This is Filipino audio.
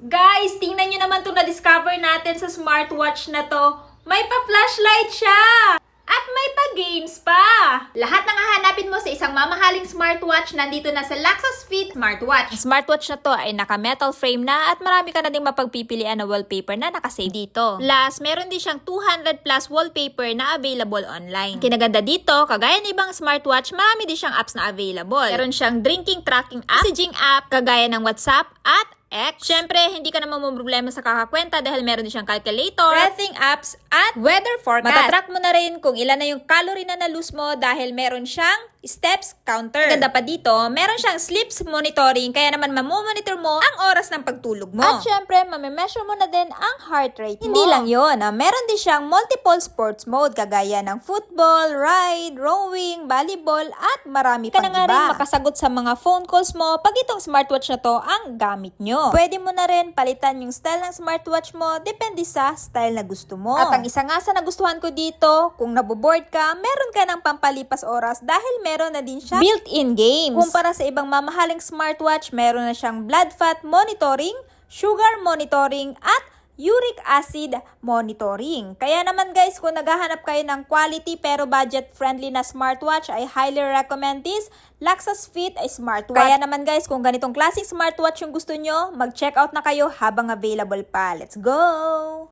Guys, tingnan nyo naman itong na-discover natin sa smartwatch na to. May pa-flashlight siya! At may pa-games pa! Lahat ng hahanapin mo sa isang mamahaling smartwatch nandito na sa Luxus Fit Smartwatch. Ang smartwatch na to ay naka-metal frame na at marami ka na ding mapagpipilian na wallpaper na nakasave dito. Plus, meron din siyang 200 plus wallpaper na available online. Kinaganda dito, kagaya ng ibang smartwatch, marami din siyang apps na available. Meron siyang drinking tracking app, messaging app, kagaya ng WhatsApp at X. Siyempre, hindi ka naman problema sa kakakwenta dahil meron din siyang calculator, breathing apps, at weather forecast. Matatrack mo na rin kung ilan na yung calorie na na-lose mo dahil meron siyang steps counter. Ganda pa dito, meron siyang sleeps monitoring kaya naman mamomonitor mo ang oras ng pagtulog mo. At syempre, mame-measure mo na din ang heart rate mo. Hindi lang yun, meron din siyang multiple sports mode kagaya ng football, ride, rowing, volleyball, at marami pang iba. Ka na nga rin makasagot sa mga phone calls mo pag itong smartwatch na to ang gamit nyo. Pwede mo na rin palitan yung style ng smartwatch mo depende sa style na gusto mo. At ang isa nga sa nagustuhan ko dito, kung naboboard ka, meron ka ng pampalipas oras dahil meron na din siya built-in games. Kumpara sa ibang mamahaling smartwatch, meron na siyang blood fat monitoring, sugar monitoring, at uric acid monitoring. Kaya naman guys, kung naghahanap kayo ng quality pero budget-friendly na smartwatch, I highly recommend this Luxus Fit Smartwatch. Kaya naman guys, kung ganitong klaseng smartwatch yung gusto nyo, mag-check out na kayo habang available pa. Let's go!